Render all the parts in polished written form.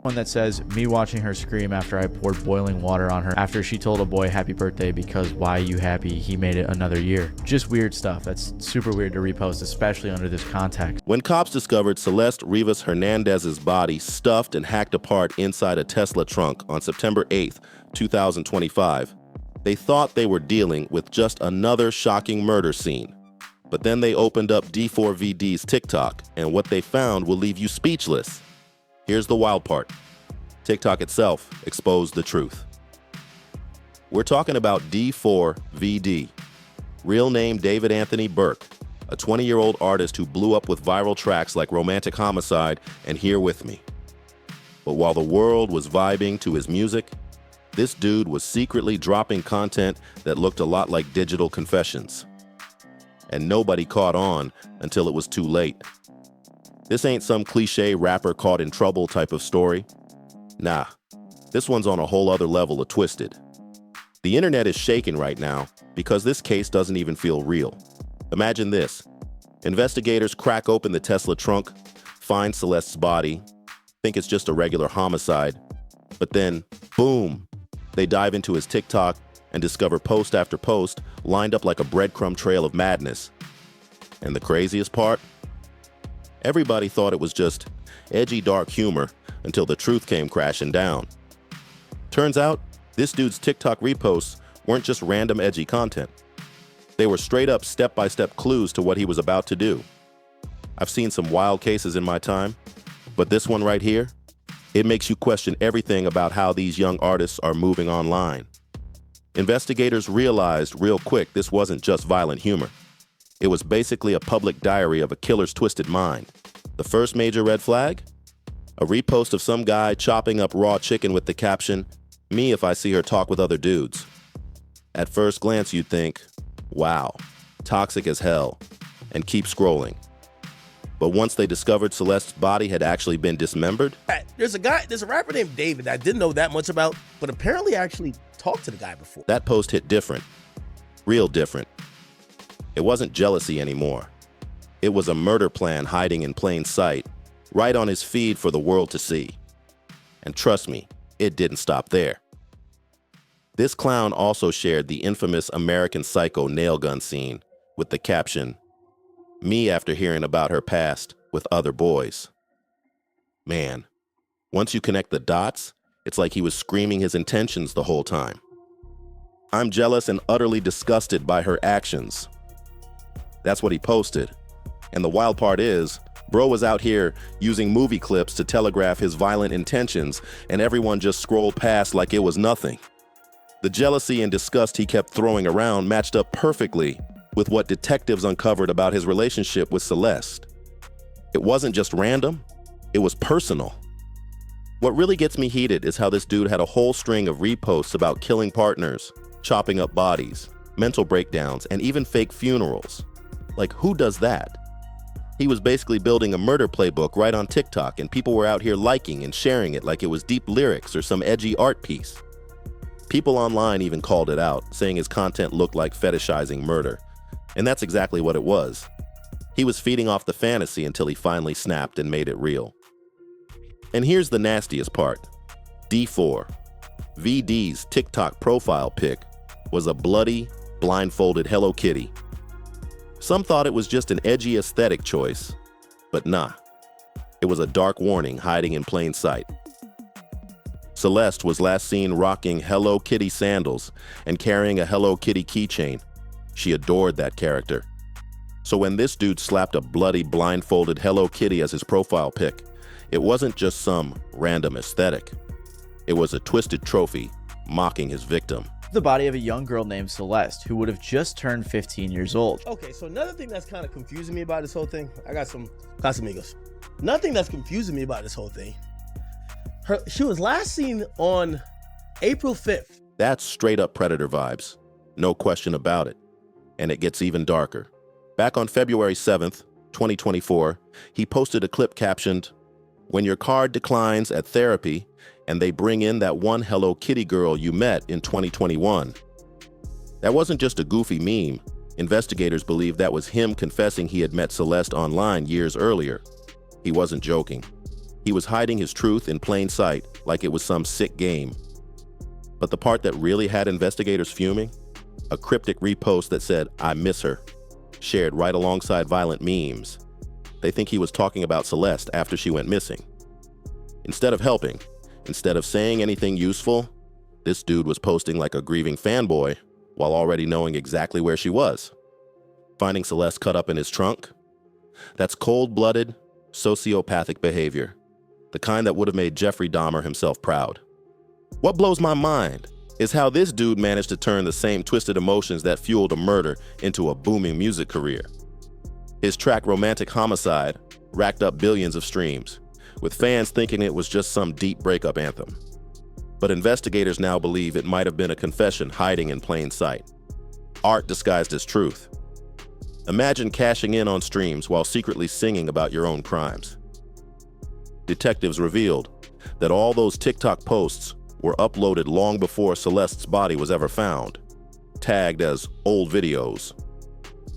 One that says, me watching her scream after I poured boiling water on her after she told a boy happy birthday because why you happy, he made it another year. Just weird stuff. That's super weird to repost, especially under this context. When cops discovered Celeste Rivas Hernandez's body stuffed and hacked apart inside a Tesla trunk on September 8th, 2025, they thought they were dealing with just another shocking murder scene. But then they opened up D4vd's TikTok, and what they found will leave you speechless. Here's the wild part. TikTok itself exposed the truth. We're talking about D4vd, real name David Anthony Burke, a 20-year-old artist who blew up with viral tracks like Romantic Homicide and Here With Me. But while the world was vibing to his music, this dude was secretly dropping content that looked a lot like digital confessions. And nobody caught on until it was too late. This ain't some cliche rapper caught in trouble type of story. Nah, this one's on a whole other level of twisted. The internet is shaking right now because this case doesn't even feel real. Imagine this. Investigators crack open the Tesla trunk, find Celeste's body, think it's just a regular homicide, but then, boom, they dive into his TikTok and discover post after post lined up like a breadcrumb trail of madness. And the craziest part? Everybody thought it was just edgy, dark humor until the truth came crashing down. Turns out, this dude's TikTok reposts weren't just random edgy content. They were straight up step-by-step clues to what he was about to do. I've seen some wild cases in my time, but this one right here, it makes you question everything about how these young artists are moving online. Investigators realized real quick this wasn't just violent humor. It was basically a public diary of a killer's twisted mind. The first major red flag? A repost of some guy chopping up raw chicken with the caption, "Me if I see her talk with other dudes." At first glance, you'd think, wow, toxic as hell, and keep scrolling. But once they discovered Celeste's body had actually been dismembered, there's a rapper named David that I didn't know that much about, but apparently I actually talked to the guy before. that post hit different. Real different. It wasn't jealousy anymore. It was a murder plan hiding in plain sight, right on his feed for the world to see. And trust me, it didn't stop there. This clown also shared the infamous American Psycho nail gun scene with the caption, "Me after hearing about her past with other boys." Man, once you connect the dots, it's like he was screaming his intentions the whole time. "I'm jealous and utterly disgusted by her actions." That's what he posted. And the wild part is, bro was out here using movie clips to telegraph his violent intentions, and everyone just scrolled past like it was nothing. The jealousy and disgust he kept throwing around matched up perfectly with what detectives uncovered about his relationship with Celeste. It wasn't just random, it was personal. What really gets me heated is how this dude had a whole string of reposts about killing partners, chopping up bodies, mental breakdowns, and even fake funerals. Like, who does that? He was basically building a murder playbook right on TikTok, and people were out here liking and sharing it like it was deep lyrics or some edgy art piece. People online even called it out, saying his content looked like fetishizing murder. And that's exactly what it was. He was feeding off the fantasy until he finally snapped and made it real. And here's the nastiest part. D4vd's TikTok profile pic was a bloody, blindfolded Hello Kitty. Some thought it was just an edgy aesthetic choice, but nah. It was a dark warning hiding in plain sight. Celeste was last seen rocking Hello Kitty sandals and carrying a Hello Kitty keychain. She adored that character. So when this dude slapped a bloody, blindfolded Hello Kitty as his profile pic, it wasn't just some random aesthetic. It was a twisted trophy mocking his victim. The body of a young girl named Celeste, who would have just turned 15 years old. Okay, so another thing that's kind of confusing me about this whole thing, I got some Casamigos. Nothing that's confusing me about this whole thing. She was last seen on April 5th. That's straight up Predator vibes. No question about it. And it gets even darker. Back on February 7th, 2024, he posted a clip captioned, "When your card declines at therapy and they bring in that one Hello Kitty girl you met in 2021. That wasn't just a goofy meme. Investigators believe that was him confessing he had met Celeste online years earlier. He wasn't joking. He was hiding his truth in plain sight like it was some sick game. But the part that really had investigators fuming? A cryptic repost that said, "I miss her," shared right alongside violent memes. They think he was talking about Celeste after she went missing. Instead of helping, instead of saying anything useful, this dude was posting like a grieving fanboy while already knowing exactly where she was. Finding Celeste cut up in his trunk? That's cold-blooded, sociopathic behavior, the kind that would have made Jeffrey Dahmer himself proud. What blows my mind is how this dude managed to turn the same twisted emotions that fueled a murder into a booming music career. His track Romantic Homicide racked up billions of streams, with fans thinking it was just some deep breakup anthem. But investigators now believe it might have been a confession hiding in plain sight. Art disguised as truth. Imagine cashing in on streams while secretly singing about your own crimes. Detectives revealed that all those TikTok posts were uploaded long before Celeste's body was ever found, tagged as old videos.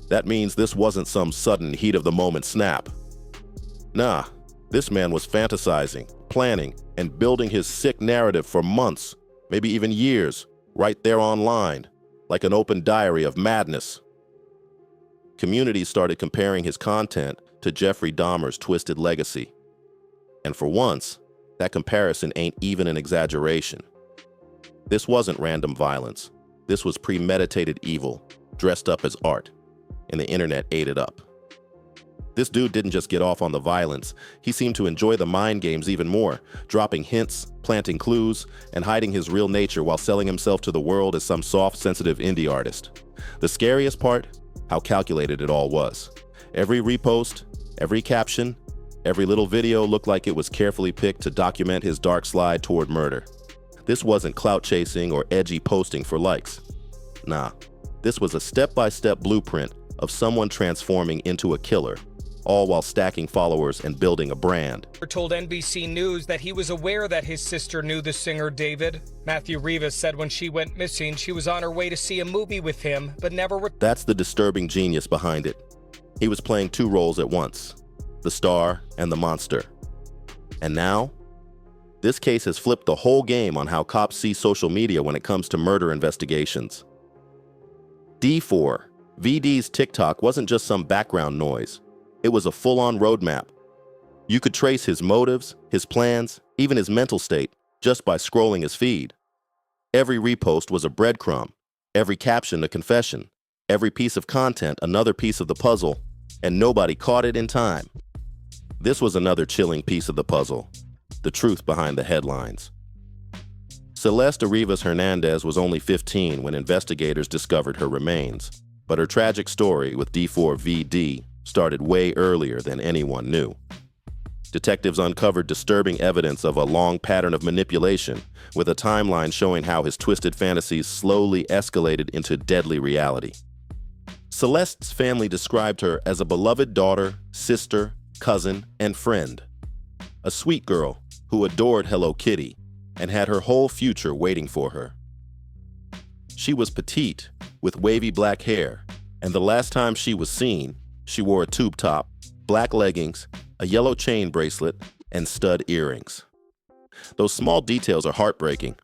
That means this wasn't some sudden heat-of-the-moment snap. Nah, this man was fantasizing, planning, and building his sick narrative for months, maybe even years, right there online, like an open diary of madness. Communities started comparing his content to Jeffrey Dahmer's twisted legacy. And for once, that comparison ain't even an exaggeration. This wasn't random violence. This was premeditated evil, dressed up as art, and the internet ate it up. This dude didn't just get off on the violence, he seemed to enjoy the mind games even more, dropping hints, planting clues, and hiding his real nature while selling himself to the world as some soft, sensitive indie artist. The scariest part? How calculated it all was. Every repost, every caption, every little video looked like it was carefully picked to document his dark slide toward murder. This wasn't clout chasing or edgy posting for likes. Nah, this was a step-by-step blueprint of someone transforming into a killer, all while stacking followers and building a brand. Told NBC News that he was aware that his sister knew the singer David. Matthew Rivas said when she went missing, she was on her way to see a movie with him, but never. That's the disturbing genius behind it. He was playing two roles at once, the star and the monster. And now, this case has flipped the whole game on how cops see social media when it comes to murder investigations. D4vd's TikTok wasn't just some background noise. It was a full-on roadmap. You could trace his motives, his plans, even his mental state, just by scrolling his feed. Every repost was a breadcrumb, every caption a confession, every piece of content another piece of the puzzle, and nobody caught it in time. This was another chilling piece of the puzzle, the truth behind the headlines. Celeste Rivas Hernandez was only 15 when investigators discovered her remains, but her tragic story with D4vd started way earlier than anyone knew. Detectives uncovered disturbing evidence of a long pattern of manipulation, with a timeline showing how his twisted fantasies slowly escalated into deadly reality. Celeste's family described her as a beloved daughter, sister, cousin, and friend. A sweet girl who adored Hello Kitty and had her whole future waiting for her. She was petite, with wavy black hair, and the last time she was seen, she wore a tube top, black leggings, a yellow chain bracelet, and stud earrings. Those small details are heartbreaking,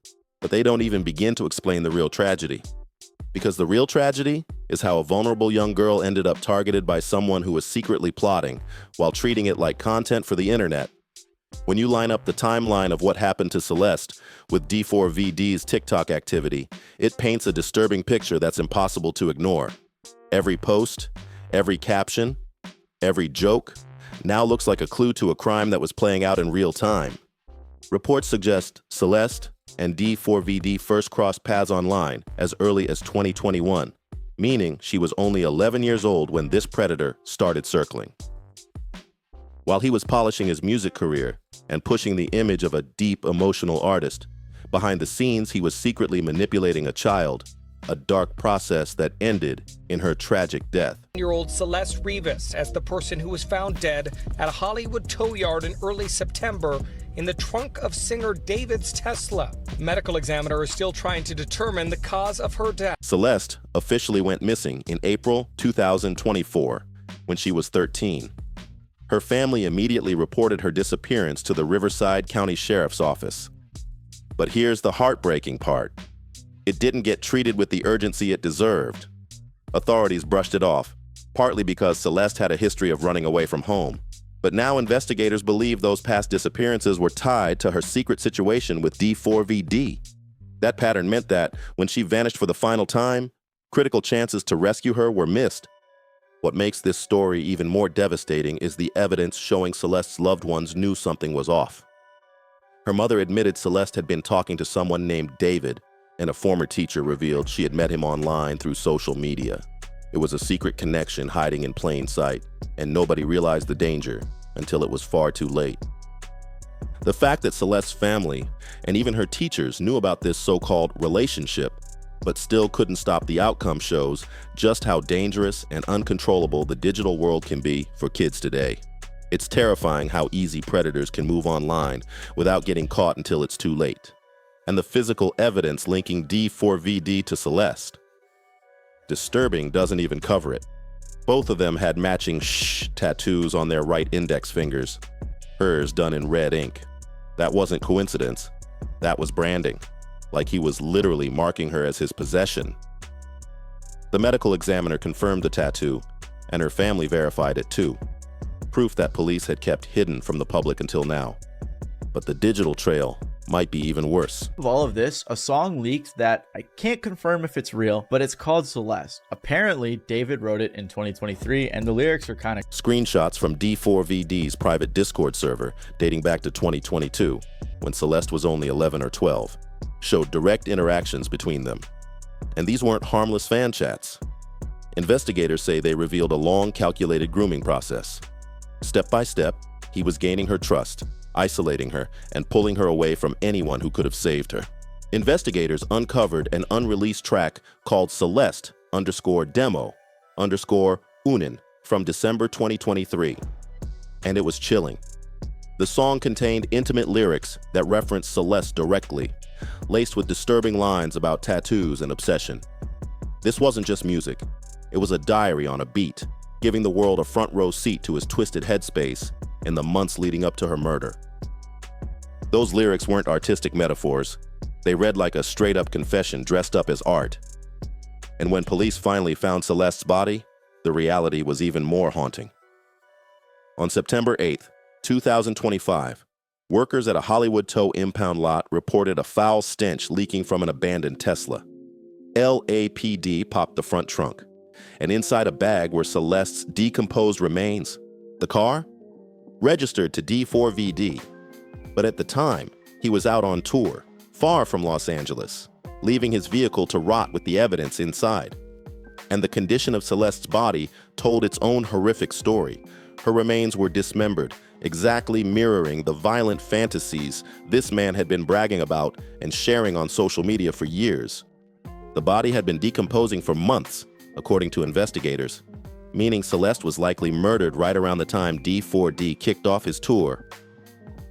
but they don't even begin to explain the real tragedy. Because the real tragedy is how a vulnerable young girl ended up targeted by someone who was secretly plotting while treating it like content for the internet. When you line up the timeline of what happened to Celeste with D4vd's TikTok activity, it paints a disturbing picture that's impossible to ignore. Every post, every caption, every joke now looks like a clue to a crime that was playing out in real time. Reports suggest Celeste and D4vd first crossed paths online as early as 2021, meaning she was only 11 years old when this predator started circling. While he was polishing his music career and pushing the image of a deep, emotional artist, behind the scenes he was secretly manipulating a child, a dark process that ended in her tragic death. Year-old Celeste Rivas as the person who was found dead at a Hollywood tow yard in early September in the trunk of singer David's Tesla. Medical examiner is still trying to determine the cause of her death. Celeste officially went missing in April 2024 when she was 13. Her family immediately reported her disappearance to the Riverside County Sheriff's Office. But here's the heartbreaking part. It didn't get treated with the urgency it deserved. Authorities brushed it off, partly because Celeste had a history of running away from home. But now investigators believe those past disappearances were tied to her secret situation with D4vd. That pattern meant that, when she vanished for the final time, critical chances to rescue her were missed. What makes this story even more devastating is the evidence showing Celeste's loved ones knew something was off. Her mother admitted Celeste had been talking to someone named David, and a former teacher revealed she had met him online through social media. It was a secret connection hiding in plain sight, and nobody realized the danger until it was far too late. The fact that Celeste's family and even her teachers knew about this so-called relationship, but still couldn't stop the outcome shows just how dangerous and uncontrollable the digital world can be for kids today. It's terrifying how easy predators can move online without getting caught until it's too late. And the physical evidence linking D4vd to Celeste. Disturbing doesn't even cover it. Both of them had matching shh tattoos on their right index fingers, hers done in red ink. That wasn't coincidence. That was branding, like he was literally marking her as his possession. The medical examiner confirmed the tattoo, and her family verified it too. Proof that police had kept hidden from the public until now. But the digital trail might be even worse. Of all of this, a song leaked that I can't confirm if it's real, but it's called Celeste. Apparently, David wrote it in 2023, and the lyrics are kind of... Screenshots from D4vd's private Discord server, dating back to 2022, when Celeste was only 11 or 12, showed direct interactions between them. And these weren't harmless fan chats. Investigators say they revealed a long, calculated grooming process. Step by step, he was gaining her trust, isolating her, and pulling her away from anyone who could have saved her. Investigators uncovered an unreleased track called Celeste_demo_unin from December 2023. And it was chilling. The song contained intimate lyrics that referenced Celeste directly, laced with disturbing lines about tattoos and obsession. This wasn't just music. It was a diary on a beat, giving the world a front row seat to his twisted headspace in the months leading up to her murder. Those lyrics weren't artistic metaphors. They read like a straight-up confession dressed up as art. And when police finally found Celeste's body, the reality was even more haunting. On September 8th, 2025, workers at a Hollywood tow impound lot reported a foul stench leaking from an abandoned Tesla. LAPD popped the front trunk, and inside a bag were Celeste's decomposed remains. The car? Registered to D4vd. But at the time, he was out on tour, far from Los Angeles, leaving his vehicle to rot with the evidence inside. And the condition of Celeste's body told its own horrific story. Her remains were dismembered, exactly mirroring the violent fantasies this man had been bragging about and sharing on social media for years. The body had been decomposing for months, according to investigators, meaning Celeste was likely murdered right around the time D4d kicked off his tour.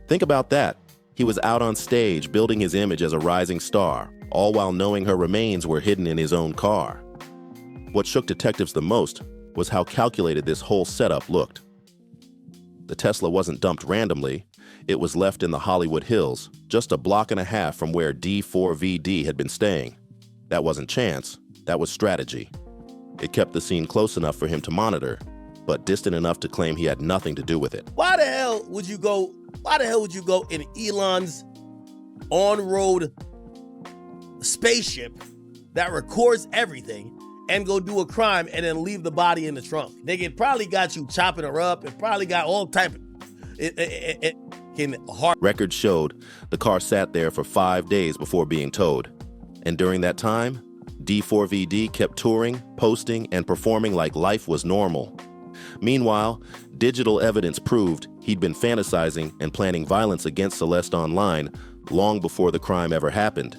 Think about that. He was out on stage building his image as a rising star, all while knowing her remains were hidden in his own car. What shook detectives the most was how calculated this whole setup looked. The Tesla wasn't dumped randomly. It was left in the Hollywood Hills, just a block and a half from where D4vd had been staying. That wasn't chance, that was strategy. It kept the scene close enough for him to monitor, but distant enough to claim he had nothing to do with it. Why the hell would you go in Elon's on-road spaceship that records everything and go do a crime and then leave the body in the trunk? It probably got you chopping her up. It probably got all type of hard. Records showed the car sat there for 5 days before being towed. And during that time, D4vd kept touring, posting, and performing like life was normal. Meanwhile, digital evidence proved he'd been fantasizing and planning violence against Celeste online long before the crime ever happened.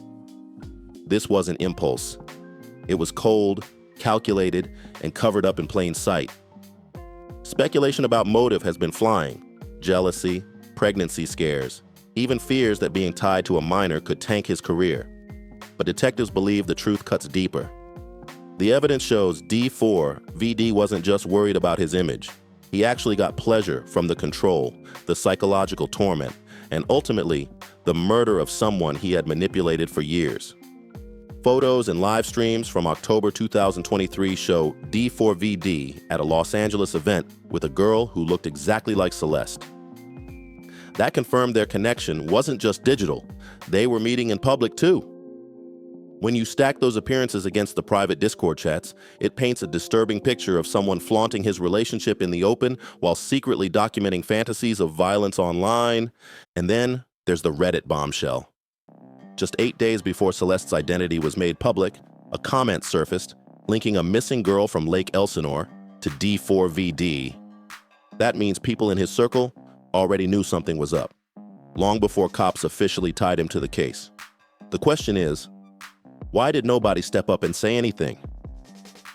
This wasn't impulse. It was cold, calculated, and covered up in plain sight. Speculation about motive has been flying. Jealousy, pregnancy scares, even fears that being tied to a minor could tank his career. But detectives believe the truth cuts deeper. The evidence shows D4vd wasn't just worried about his image. He actually got pleasure from the control, the psychological torment, and ultimately, the murder of someone he had manipulated for years. Photos and live streams from October 2023 show D4vd at a Los Angeles event with a girl who looked exactly like Celeste. That confirmed their connection wasn't just digital, they were meeting in public too. When you stack those appearances against the private Discord chats, it paints a disturbing picture of someone flaunting his relationship in the open while secretly documenting fantasies of violence online. And then there's the Reddit bombshell. Just 8 days before Celeste's identity was made public, a comment surfaced linking a missing girl from Lake Elsinore to D4vd. That means people in his circle already knew something was up, long before cops officially tied him to the case. The question is, why did nobody step up and say anything?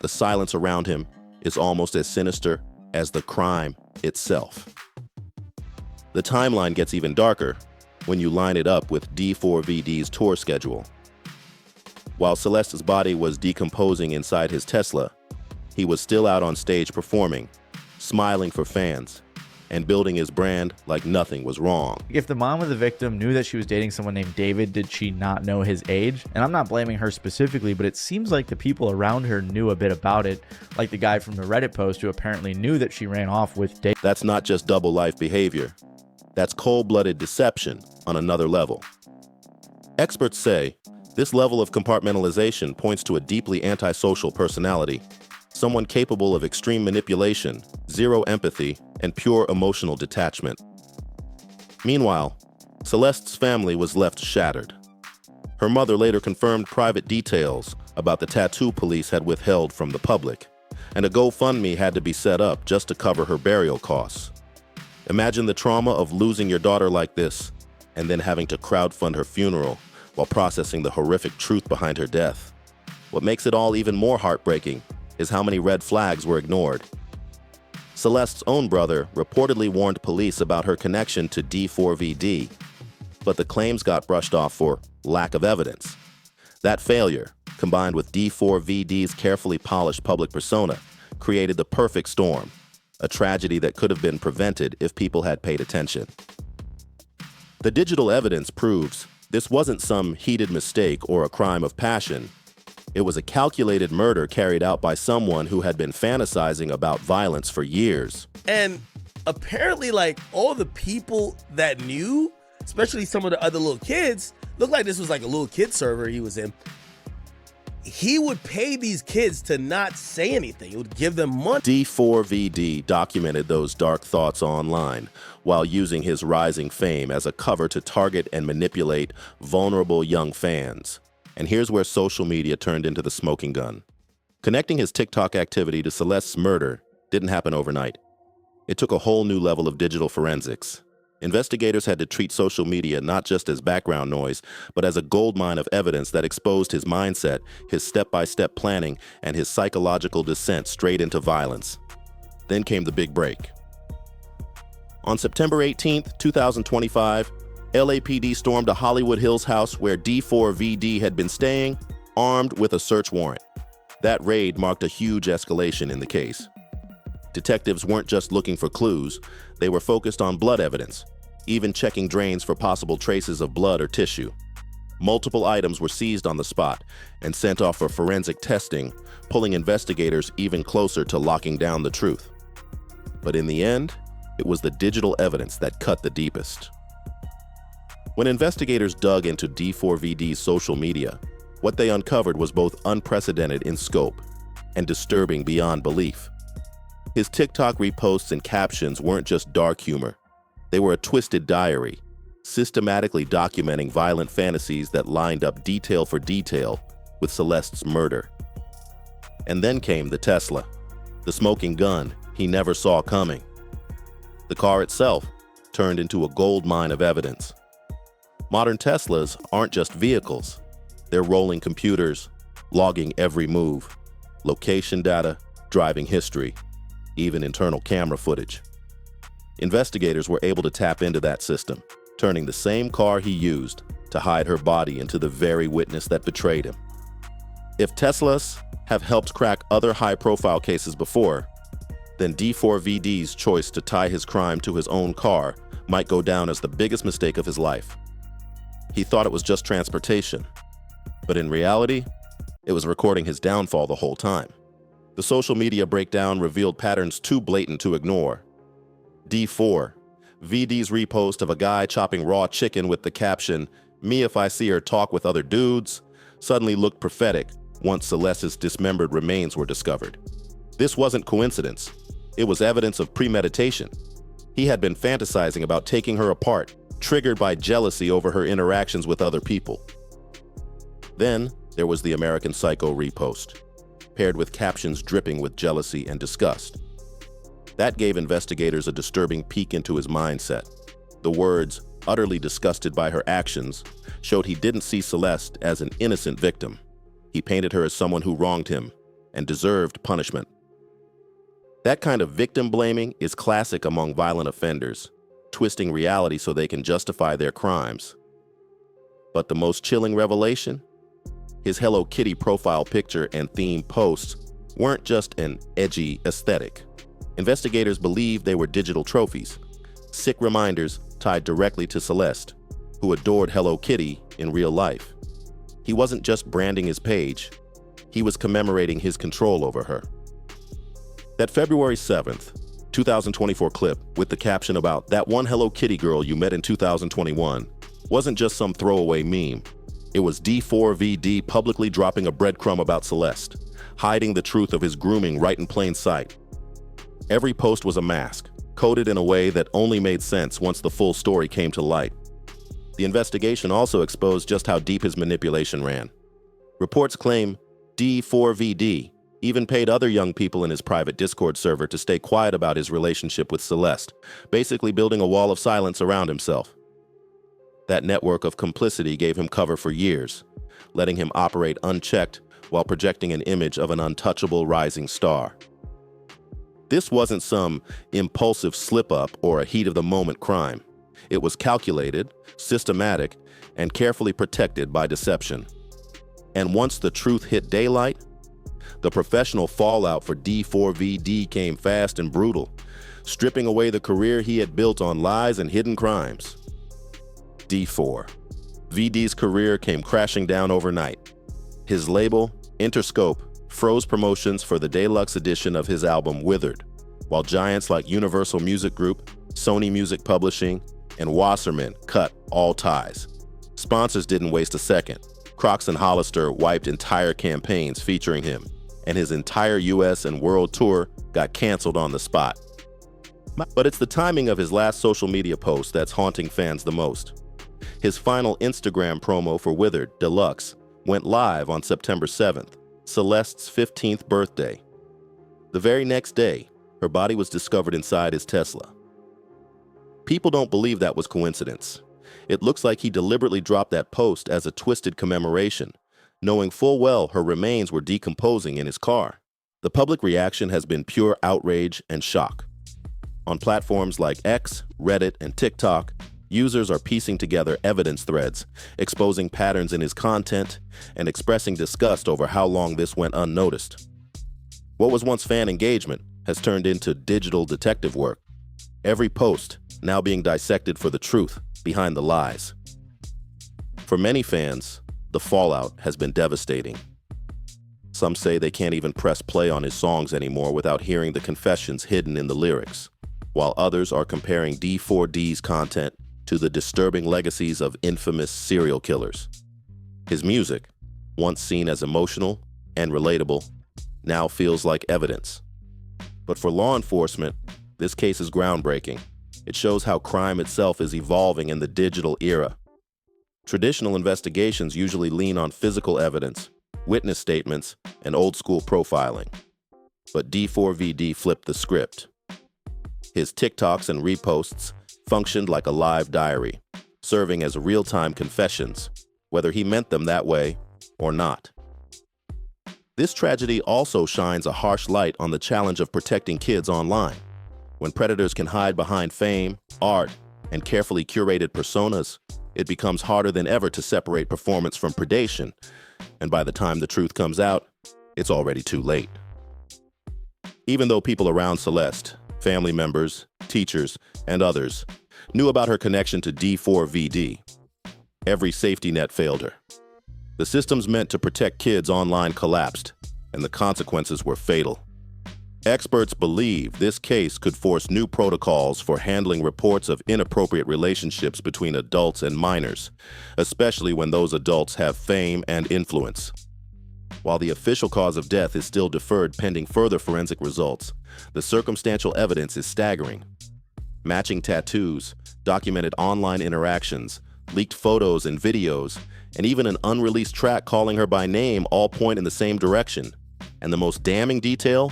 The silence around him is almost as sinister as the crime itself. The timeline gets even darker when you line it up with D4vd's tour schedule. While Celeste's body was decomposing inside his Tesla, he was still out on stage performing, smiling for fans, and building his brand like nothing was wrong. If the mom of the victim knew that she was dating someone named David, did she not know his age? And I'm not blaming her specifically, but it seems like the people around her knew a bit about it, like the guy from the Reddit post who apparently knew that she ran off with David. That's not just double life behavior. That's cold-blooded deception on another level. Experts say this level of compartmentalization points to a deeply antisocial personality, someone capable of extreme manipulation, zero empathy, and pure emotional detachment. Meanwhile, Celeste's family was left shattered. Her mother later confirmed private details about the tattoo police had withheld from the public, and a GoFundMe had to be set up just to cover her burial costs. Imagine the trauma of losing your daughter like this, and then having to crowdfund her funeral while processing the horrific truth behind her death. What makes it all even more heartbreaking is how many red flags were ignored. Celeste's own brother reportedly warned police about her connection to D4vd, but the claims got brushed off for lack of evidence. That failure, combined with D4vd's carefully polished public persona, created the perfect storm, a tragedy that could have been prevented if people had paid attention. The digital evidence proves this wasn't some heated mistake or a crime of passion. It was a calculated murder carried out by someone who had been fantasizing about violence for years. And apparently, like, all the people that knew, especially some of the other little kids, looked like this was like a little kid server he was in. He would pay these kids to not say anything. He would give them money. D4vd documented those dark thoughts online while using his rising fame as a cover to target and manipulate vulnerable young fans. And here's where social media turned into the smoking gun. Connecting his TikTok activity to Celeste's murder didn't happen overnight. It took a whole new level of digital forensics. Investigators had to treat social media not just as background noise, but as a goldmine of evidence that exposed his mindset, his step-by-step planning, and his psychological descent straight into violence. Then came the big break. On September 18, 2025, LAPD stormed a Hollywood Hills house where D4vd had been staying, armed with a search warrant. That raid marked a huge escalation in the case. Detectives weren't just looking for clues, they were focused on blood evidence, even checking drains for possible traces of blood or tissue. Multiple items were seized on the spot and sent off for forensic testing, pulling investigators even closer to locking down the truth. But in the end, it was the digital evidence that cut the deepest. When investigators dug into D4vd's social media, what they uncovered was both unprecedented in scope and disturbing beyond belief. His TikTok reposts and captions weren't just dark humor. They were a twisted diary, systematically documenting violent fantasies that lined up detail for detail with Celeste's murder. And then came the Tesla, the smoking gun he never saw coming. The car itself turned into a gold mine of evidence. Modern Teslas aren't just vehicles. They're rolling computers, logging every move, location data, driving history, even internal camera footage. Investigators were able to tap into that system, turning the same car he used to hide her body into the very witness that betrayed him. If Teslas have helped crack other high-profile cases before, then D4vd's choice to tie his crime to his own car might go down as the biggest mistake of his life. He thought it was just transportation, but in reality, it was recording his downfall the whole time. The social media breakdown revealed patterns too blatant to ignore. D4vd's repost of a guy chopping raw chicken with the caption, "Me if I see her talk with other dudes," suddenly looked prophetic once Celeste's dismembered remains were discovered. This wasn't coincidence. It was evidence of premeditation. He had been fantasizing about taking her apart, triggered by jealousy over her interactions with other people. Then there was the American Psycho repost, paired with captions dripping with jealousy and disgust. That gave investigators a disturbing peek into his mindset. The words, "utterly disgusted by her actions," showed he didn't see Celeste as an innocent victim. He painted her as someone who wronged him and deserved punishment. That kind of victim blaming is classic among violent offenders, twisting reality so they can justify their crimes. But the most chilling revelation? His Hello Kitty profile picture and theme posts weren't just an edgy aesthetic. Investigators believed they were digital trophies, sick reminders tied directly to Celeste, who adored Hello Kitty in real life. He wasn't just branding his page, he was commemorating his control over her. That February 7th, 2024 clip with the caption about "that one Hello Kitty girl you met in 2021" wasn't just some throwaway meme. It was D4vd publicly dropping a breadcrumb about Celeste, hiding the truth of his grooming right in plain sight. Every post was a mask, coded in a way that only made sense once the full story came to light. The investigation also exposed just how deep his manipulation ran. Reports claim D4vd even paid other young people in his private Discord server to stay quiet about his relationship with Celeste, basically building a wall of silence around himself. That network of complicity gave him cover for years, letting him operate unchecked while projecting an image of an untouchable rising star. This wasn't some impulsive slip-up or a heat-of-the-moment crime. It was calculated, systematic, and carefully protected by deception. And once the truth hit daylight, the professional fallout for D4vd came fast and brutal, stripping away the career he had built on lies and hidden crimes. D4vd's career came crashing down overnight. His label, Interscope, froze promotions for the deluxe edition of his album Withered, while giants like Universal Music Group, Sony Music Publishing, and Wasserman cut all ties. Sponsors didn't waste a second. Crocs and Hollister wiped entire campaigns featuring him, and his entire US and world tour got canceled on the spot. But it's the timing of his last social media post that's haunting fans the most. His final Instagram promo for Withered Deluxe went live on September 7th, Celeste's 15th birthday. The very next day, her body was discovered inside his Tesla. People don't believe that was coincidence. It looks like he deliberately dropped that post as a twisted commemoration, knowing full well her remains were decomposing in his car. The public reaction has been pure outrage and shock. On platforms like X, Reddit, and TikTok, users are piecing together evidence threads, exposing patterns in his content, and expressing disgust over how long this went unnoticed. What was once fan engagement has turned into digital detective work. Every post now being dissected for the truth behind the lies. For many fans, the fallout has been devastating. Some say they can't even press play on his songs anymore without hearing the confessions hidden in the lyrics, while others are comparing D4vd's content to the disturbing legacies of infamous serial killers. His music, once seen as emotional and relatable, now feels like evidence. But for law enforcement, this case is groundbreaking. It shows how crime itself is evolving in the digital era. Traditional investigations usually lean on physical evidence, witness statements, and old-school profiling. But D4vd flipped the script. His TikToks and reposts functioned like a live diary, serving as real-time confessions, whether he meant them that way or not. This tragedy also shines a harsh light on the challenge of protecting kids online. When predators can hide behind fame, art, and carefully curated personas, it becomes harder than ever to separate performance from predation, and by the time the truth comes out, it's already too late. Even though people around Celeste, family members, teachers, and others, knew about her connection to D4vd, every safety net failed her. The systems meant to protect kids online collapsed, and the consequences were fatal. Experts believe this case could force new protocols for handling reports of inappropriate relationships between adults and minors, especially when those adults have fame and influence. While the official cause of death is still deferred pending further forensic results, the circumstantial evidence is staggering. Matching tattoos, documented online interactions, leaked photos and videos, and even an unreleased track calling her by name all point in the same direction. And the most damning detail?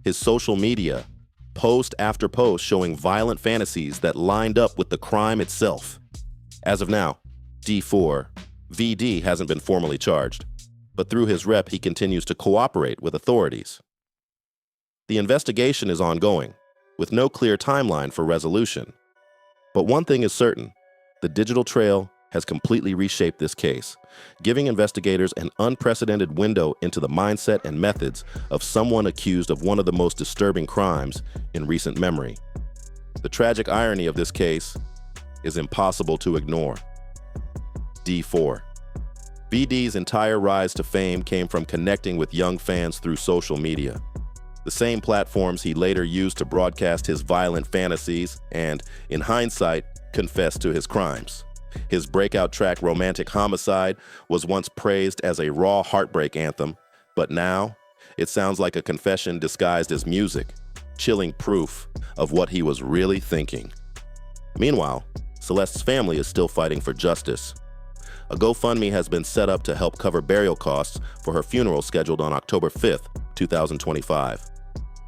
His social media, post after post showing violent fantasies that lined up with the crime itself. As of now, D4vd hasn't been formally charged, but through his rep he continues to cooperate with authorities. The investigation is ongoing, with no clear timeline for resolution. But one thing is certain, the digital trail has completely reshaped this case, giving investigators an unprecedented window into the mindset and methods of someone accused of one of the most disturbing crimes in recent memory. The tragic irony of this case is impossible to ignore. D4vd's entire rise to fame came from connecting with young fans through social media. The same platforms he later used to broadcast his violent fantasies and, in hindsight, confess to his crimes. His breakout track Romantic Homicide was once praised as a raw heartbreak anthem, but now it sounds like a confession disguised as music, chilling proof of what he was really thinking. Meanwhile, Celeste's family is still fighting for justice. A GoFundMe has been set up to help cover burial costs for her funeral scheduled on October 5th, 2025.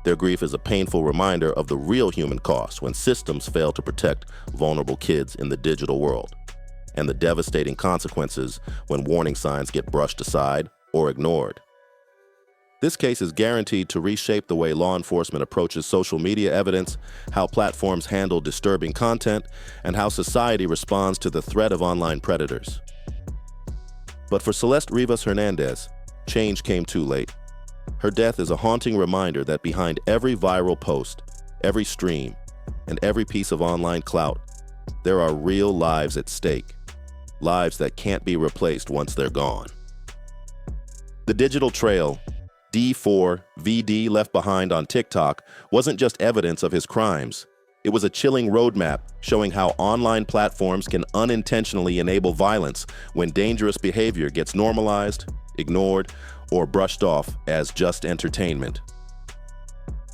Their grief is a painful reminder of the real human cost when systems fail to protect vulnerable kids in the digital world, and the devastating consequences when warning signs get brushed aside or ignored. This case is guaranteed to reshape the way law enforcement approaches social media evidence, how platforms handle disturbing content, and how society responds to the threat of online predators. But for Celeste Rivas Hernandez, change came too late. Her death is a haunting reminder that behind every viral post, every stream, and every piece of online clout, there are real lives at stake, lives that can't be replaced once they're gone. The digital trail D4vd left behind on TikTok wasn't just evidence of his crimes. It was a chilling roadmap showing how online platforms can unintentionally enable violence when dangerous behavior gets normalized, ignored, or brushed off as just entertainment.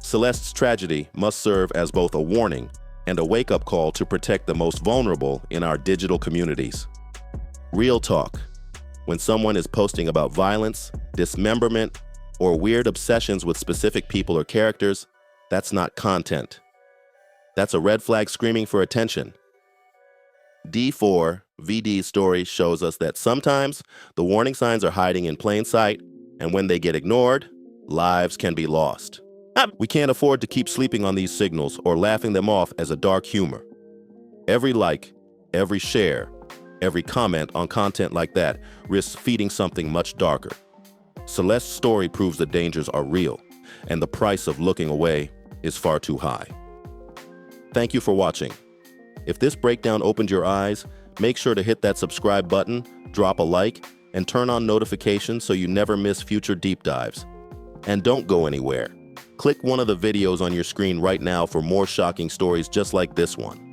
Celeste's tragedy must serve as both a warning and a wake-up call to protect the most vulnerable in our digital communities. Real talk. When someone is posting about violence, dismemberment, or weird obsessions with specific people or characters, that's not content. That's a red flag screaming for attention. D4vd's story shows us that sometimes the warning signs are hiding in plain sight, and when they get ignored, lives can be lost. We can't afford to keep sleeping on these signals or laughing them off as a dark humor. Every like, every share, every comment on content like that risks feeding something much darker. Celeste's story proves the dangers are real, and the price of looking away is far too high. Thank you for watching. If this breakdown opened your eyes, make sure to hit that subscribe button, drop a like, and turn on notifications so you never miss future deep dives. And don't go anywhere. Click one of the videos on your screen right now for more shocking stories just like this one.